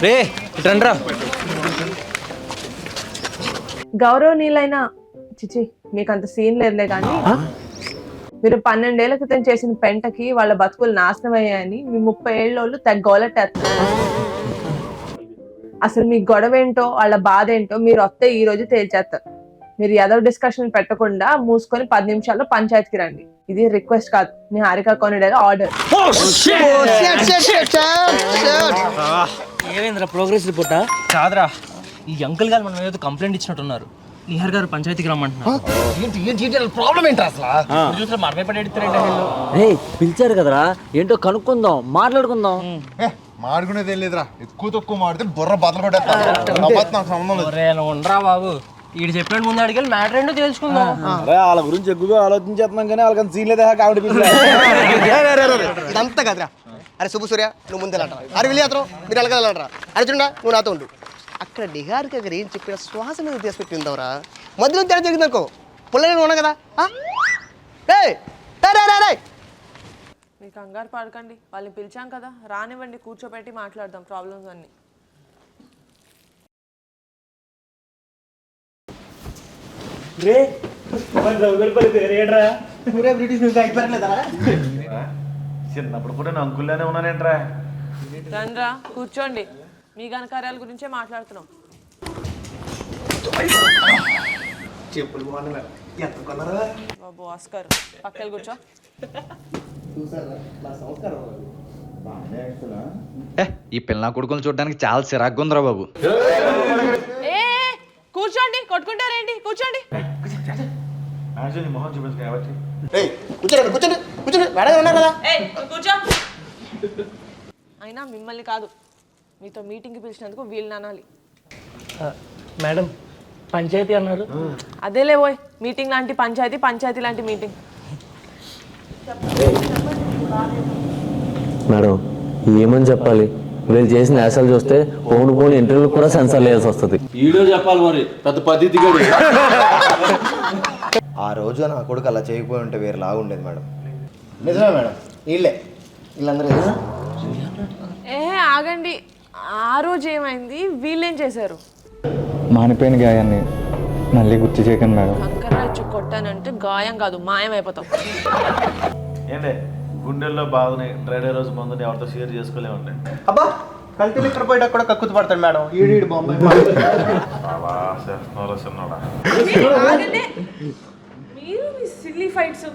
రే ఇట్రా. గౌరవనీయులైన చిచి మీకు అంత సీన్ లేదులే కానీ మీరు 12 ఏళ్ల క్రితం చేసిన పెంటకి వాళ్ళ బతుకులు నాశనం అయ్యాయని మీ 30 ఏళ్ళోళ్ళు తెగ గోలెట్టేస్తారు. అసలు మీ గొడవ ఏంటో వాళ్ళ బాధ ఏంటో మీరు వస్తే ఈ రోజు తేల్చేస్తారు. మీరు ఏదో డిస్కషన్ పెట్టకుండా మూసుకొని 10 నిమిషాల్లో పంచాయతీకి రండి. ఇది రిక్వెస్ట్ కాదు, మీ హారిక కొనిడేగా ఆర్డర్. ఏమైందిరా ప్రోగ్రెస్ రిపోర్టా? కాదురా, ఈ అంకుల్ గారు మనం ఏదో కంప్లైంట్ ఇచ్చినట్టున్నారు. నిహార్ గారు పంచాయతీకి రమ్మంటున్నారు. మనమే పడేస్తారంటే పిలిచారు కదరా, ఏంటో కనుక్కుందాం, మాట్లాడుకుందాం. మాడుకునేది ఏం లేదురా, ఎక్కువ తక్కువ మాడితే బుర్ర బద్దలు కొట్టేస్తా. ఉండరా బాబు, వీడు చెప్పినట్టు ముందు అడిగి మ్యాటర్ ఏంటో తెలుసుకుందాం. వాళ్ళ గురించి ఎక్కువగా ఆలోచించేస్తున్నాం కానీ వాళ్ళకి సీన్ లేదా కాబట్టి ఇదంతా కదరా. అరే శుభ సూర్య, నువ్వు ముందే అంటారా? అరే వెళ్ళి అతను మీరు వెళ్ళగలంటారా? అరే చూడా, నువ్వు నాతో ఉండు. అక్కడ నిహారిక గారు ఏం చెప్పిన శ్వాస మీద తీసి పెట్టి ఉందవరా. మధ్యలో తేడా జరిగింది అనుకో, పుల్లగా ఉన్నా కదా. మీకు కంగారు పడకండి, వాళ్ళని పిలిచాం కదా, రానివ్వండి, కూర్చోబెట్టి మాట్లాడదాం ప్రాబ్లమ్స్ అన్ని. చిన్నప్పుడు కూడా నేను అంకుల్లోనే ఉన్నానేంట్రా. రండ్రా కూర్చోండి, మీ ఘనకార్యాల గురించే మాట్లాడుతున్నాం. బాబు ఆస్కార్ పక్కన కూర్చో. ఈ పిల్ల కొడుకుని చూడడానికి చాలా చిరాగ్గా ఉందిరా బాబు. కూర్చోండి, కొట్టుకుంటారేంటి? కూర్చోండి. మొహం చూపించు కాబట్టి కూర్చోండి కూర్చోండి కూర్చోండి, మేడం ఉన్నారు కదా. కూర్చో. అయినా మిమ్మల్ని కాదు, మీతో మీటింగ్కి పిలిచినందుకు వీళ్ళని అనాలి. మేడం పంచాయతీ అన్నారు. అదేలే పోయ్, మీటింగ్ లాంటి పంచాయతీ, పంచాయతీ లాంటి మీటింగ్. మేడం ఏమని చెప్పాలి? వీళ్ళు చేసిన యాసలు చూస్తే పోను ఇంటర్వ్యూ కూడా సెన్సార్ వేయాల్సి వస్తుంది. వీడియో చెప్పాలి మరి, పెద్ద పద్ధతి. ఆ రోజు నా కొడుకు అలా చేయకపోయి ఉంటే వేరేలాగా ఉండేది మేడం. నిజమే మేడం, వీళ్ళందరూ ఆగండి, ఆ రోజు ఏమైంది? వీళ్ళేం చేశారు? మానిపోయిన గాయాన్ని మళ్ళీ గుర్తు చేయకండి మేడం. కంకర్రాచ్చు కొట్టానంటే గాయం కాదు, మాయం అయిపోతాం. ఏంటే గుండెల్లో బాధని డ్రైడే రోజు ముందు ఎవరితో షేర్ చేసుకోలేమండి. అబ్బా కల్తీలు ఇక్కడ పోయినా కూడా కక్కుతు పడతాడు మేడం. ఈడు బొమ్మాయి మీరు మీ సిల్లీ ఫైట్స్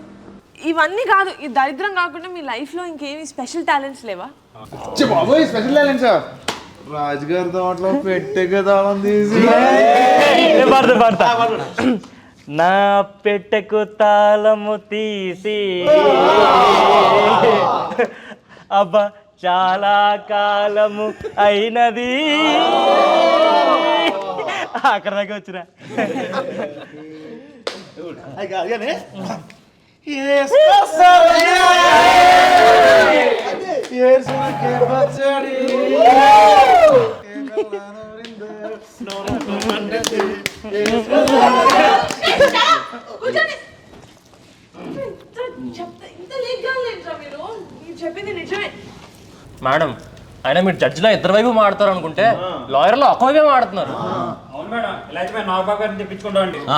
ఇవన్నీ కాదు, ఈ దరిద్రం కాకుండా మీ లైఫ్ లో ఇంకేమి స్పెషల్ టాలెంట్స్ లేవా? బాబోయ్ స్పెషల్ టాలెంట్స్. రాజుగారి తోటలో పెట్టె తాళం తీసి నా పెట్టెకు తాళము తీసి అబ్బా చాలా కాలము అయినది. అక్కడ దాకా వచ్చినా. మేడం అయినా మీరు జడ్జిలో ఇద్దరు వైపు మాడతారు అనుకుంటే లాయర్లో ఒక వైపే మాడుతున్నారు.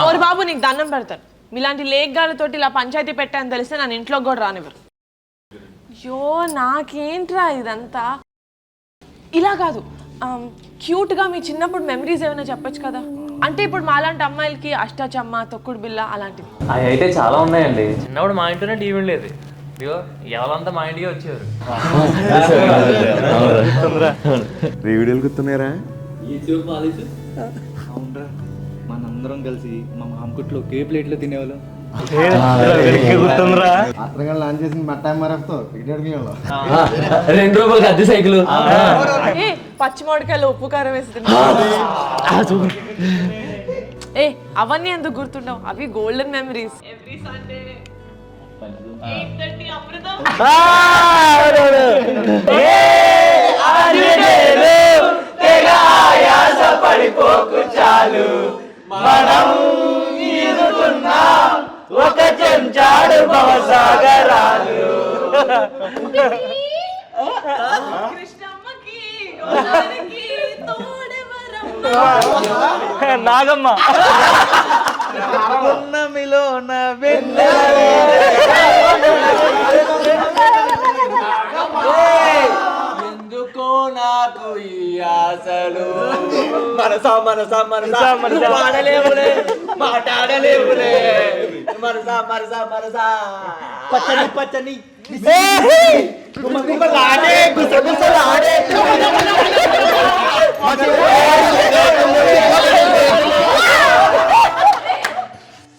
ఓరి బాబు నీకు దండం పెడతాను, మీలాంటి లేఖగాలతోటి ఇలా పంచాయతీ పెట్టాను తెలిస్తే నన్ను ఇంట్లోకి కూడా రానివ్వరు. అయ్యో నాకేంట్రా ఇదంతా. ఇలా కాదు, క్యూట్గా మీ చిన్నప్పుడు మెమరీస్ ఏమైనా చెప్పొచ్చు కదా. అంటే ఇప్పుడు మాలాంటి అమ్మాయిలకి అష్టాచమ్మ, తొక్కుడు బిల్ల అలాంటివి అవి అయితే చాలా ఉన్నాయండి. చిన్నప్పుడు మా ఇంట్లోనే టీవీ లేదు, ఎవరంతా మా ఇంటికి వచ్చేవారు. వీడియోలు గుర్తున్నారా? మనందరం కలిసి మా మామకుట్లో ఒకే ప్లేట్లో తినేవాళ్ళం. గుర్తుందిరా? లాంచ్ చేసిన మట్టాయి మరఫ్తో ₹2 అద్దె సైకిల్, పచ్చిమిరపకాయలు ఉప్పు కారం వేసి అవన్నీ ఎందుకు గుర్తుండవు? అవి గోల్డెన్ మెమరీస్. ఎవ్రీ సండే 8:30 అమృతం. పడిపోకు చాలు మనం ఒక చెంచాడు భవసాగరాలు. కృష్ణమ్మకి నాగమ్మ ఎందుకో నాకు ఈ ఆశలు మనసా మనసా మనసా మనసా మాడలేవులే మాట్లాడలేవులే మనసా మనసా మనసా పచ్చని పచ్చని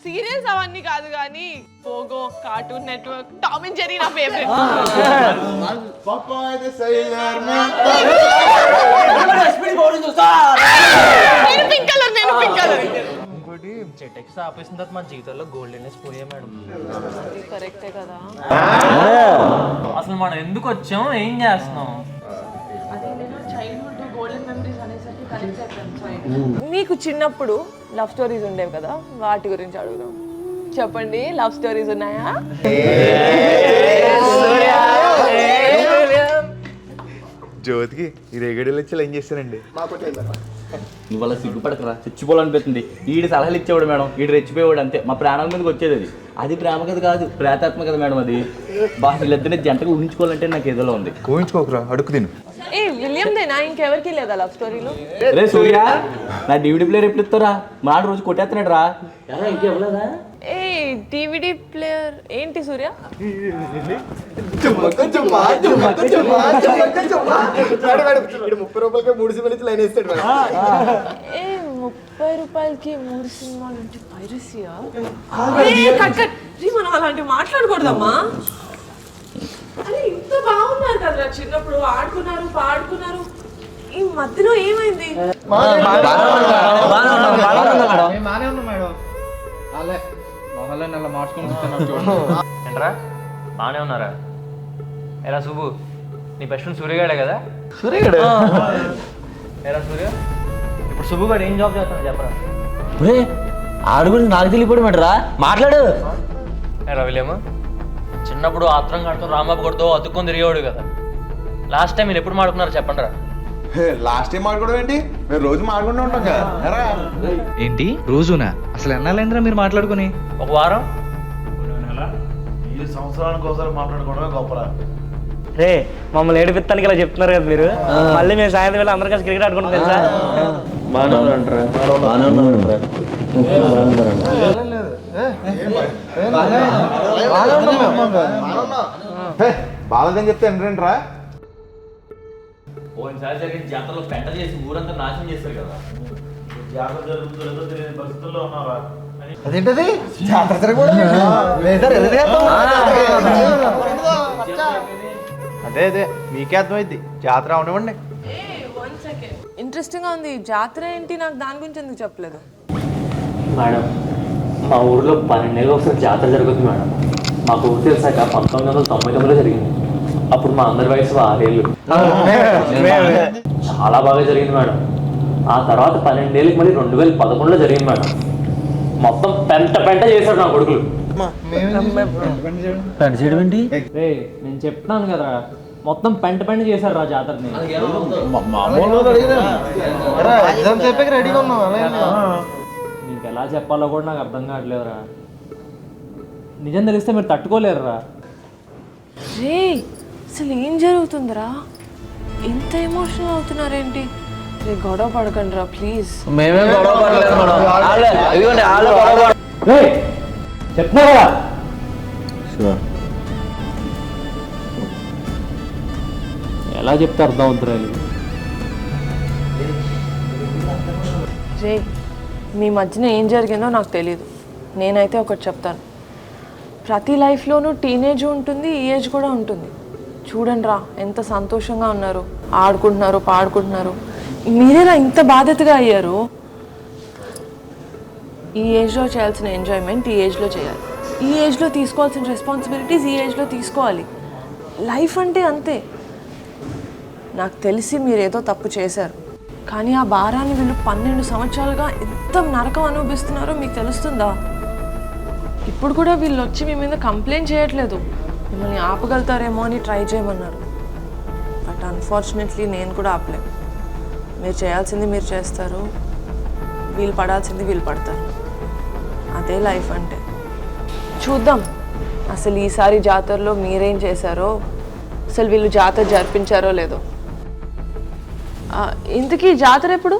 సీరియల్స్ అవన్నీ కాదు కానీ Pogo, cartoon network, Tom and Jerry నా ఫేవరెట్. నేను పింక్ కలర్, నేను పింక్ కలర్. చెట్టెక్స్ ఆపేసిన తర్వాత మన జీవితంలో గోల్డెన్నెస్ పోయా మేడం. కరెక్టే కదా. అసలు మనం ఎందుకు వచ్చాం, ఏం చేస్తున్నాం? మీకు చిన్నప్పుడు లవ్ స్టోరీస్ ఉండేవి కదా, వాటి గురించి అడుగుదాం. చెప్పండి, లవ్ స్టోరీస్ ఉన్నాయా? జ్యోతికి ఈ రేగడీలు వచ్చి ఏం చేస్తారండి? నువ్వు అలా సిగ్గుపడకరా, చచ్చిపోవాలనిపిస్తుంది. ఈడు సలహాలు ఇచ్చేవాడు మేడం, ఈడు రెచ్చిపోయేవాడు అంతే. మా ప్రాణాల మీదకి వచ్చేది అది. అది ప్రేమ కథ కాదు, ప్రేతాత్మ కదా మేడం అది. వీళ్ళిద్దరిని జంటగా ఊహించుకోవాలంటే నాకు ఏదోలా ఉంది. ఊహించుకోకరా, అడుగు తిను. ఏ విలియం దేనా, ఇంకెవరికి లేదా లవ్ స్టోరీలు? రే సూర్య, నా DVD ప్లేయర్ ఎప్పుడు ఇస్తారా? మాట రోజు కొట్టేస్తున్నాడు రా. ఏ DVD ప్లేయర్ ఏంటి సూర్య? ఏ 30 రూపాయలకి 3 సినిమాలు అంటే పైరసీయా? మనం అలాంటివి మాట్లాడకూడదమ్మా. అరే ఇంత బాగున్నారు కదరా చిన్నప్పుడు, ఆడుకున్నారు పాడుకున్నారు, ఈ మధ్యలో ఏమైంది? ఏంట్రా బాగానే ఉన్నారా? ఎరా సుబ్బు, నీ బెస్ట్ ఫ్రెండ్ సూర్యగాడే కదా? ఎరా సూర్య, ఇప్పుడు సుబ్బు గారు ఏం జాబ్ చేస్తాను చెప్పరా? ఆడు గురించి నాకు తెలియపోవడమేట్రా, మాట్లాడు. ఎరా విలియమ్మ, చిన్నప్పుడు ఆత్రం కడుతూ రాంబాబు కొడుతూ అతుక్కొని తిరిగేవాడు కదా. లాస్ట్ టైం మీరు ఎప్పుడు మాడుకున్నారు చెప్పండి రా. లాస్ట్ టైం మాట్లాడడం ఏంటి? మేము రోజు మాట్లాడుకుంటూ ఉంటాం కదా. ఏంటి రోజునా? అసలు ఎన్నాళ్ళైందిరా మీరు మాట్లాడుకుని? ఒక వారం. రే మమ్మల్ని ఏడిపిస్తానికి ఇలా చెప్తున్నారు కదా మీరు. మళ్ళీ మేము సాయంత్రం వేళ అందరం కలిసి క్రికెట్ ఆడుకుంటాం తెలుసా? బాధని చెప్తే ఏంటంట్రా? పోయినసారి జరిగిన జాతరలో పెంట చేసి ఊరంతా నాశనం చేశారు కదా. జాతర జరుగుతుందో తెలియని పరిస్థితుల్లో ఉన్నారా? అదేంటది జాతర జరగకూడదు. అదే అదే మీకే అర్థమైంది. జాతర అవనివ్వండి. ఇంట్రెస్టింగ్ గా ఉంది. జాతర ఏంటి? నాకు దాని గురించి ఎందుకు చెప్పలేదు? మేడం, మా ఊర్లో 12 ఏళ్ళు ఒకసారి జాతర జరుగుతుంది మేడం. మాకు ఊరు తెలిసాక 1999లో జరిగింది. అప్పుడు మా అందరి వయసు 6 ఏళ్ళు. చాలా బాగా జరిగింది మేడం. ఆ తర్వాత 12 ఏళ్ళకి మళ్ళీ 2011లో జరిగింది మేడం. మొత్తం పెంట చేశాడు నా కొడుకులు. పెంట చేయడం ఏంటి? నేను చెప్తున్నాను కదా, మొత్తం పెంట చేశారు రా జాతరని. నీకు ఎలా చెప్పాలో కూడా నాకు అర్థం కావట్లేదురా. నిజం తెలిస్తే మీరు తట్టుకోలేరురా. రే అసలు ఏం జరుగుతుందిరా? ఇంత ఎమోషనల్ అవుతున్నారేంటి? రే గొడవ పడకండి రా ప్లీజ్. మేమే గొడవ పడలేదు చెప్తున్నా కదా. ఎలా చెప్తే అర్థం అవుతురా? రే మీ మధ్యన ఏం జరిగిందో నాకు తెలియదు. నేనైతే ఒకటి చెప్తాను, ప్రతి లైఫ్లోనూ టీనేజ్ ఉంటుంది, ఈ ఏజ్ కూడా ఉంటుంది. చూడండి రా ఎంత సంతోషంగా ఉన్నారు, ఆడుకుంటున్నారు పాడుకుంటున్నారు. మీరేనా ఇంత బాధ్యతగా అయ్యారు? ఈ ఏజ్లో చేయాల్సిన ఎంజాయ్మెంట్ ఈ ఏజ్లో చేయాలి. ఈ ఏజ్లో తీసుకోవాల్సిన రెస్పాన్సిబిలిటీస్ ఈ ఏజ్లో తీసుకోవాలి. లైఫ్ అంటే అంతే. నాకు తెలిసి మీరేదో తప్పు చేశారు, కానీ ఆ భారాన్ని వీళ్ళు 12 సంవత్సరాలుగా ఎంత నరకం అనుభవిస్తున్నారో మీకు తెలుస్తుందా? ఇప్పుడు కూడా వీళ్ళు వచ్చి మీ మీద కంప్లైంట్ చేయట్లేదు, మిమ్మల్ని ఆపగలుగుతారేమో అని ట్రై చేయమన్నారు. బట్ అన్ఫార్చునేట్లీ నేను కూడా ఆపలేను. మీరు చేయాల్సింది మీరు చేస్తారు, వీళ్ళు పడాల్సింది వీళ్ళు పడతారు. అదే లైఫ్ అంటే. చూద్దాం అసలు ఈసారి జాతరలో మీరేం చేశారో, అసలు వీళ్ళు జాతర జరిపించారో లేదో. ఇంతకీ జాతర ఎప్పుడు?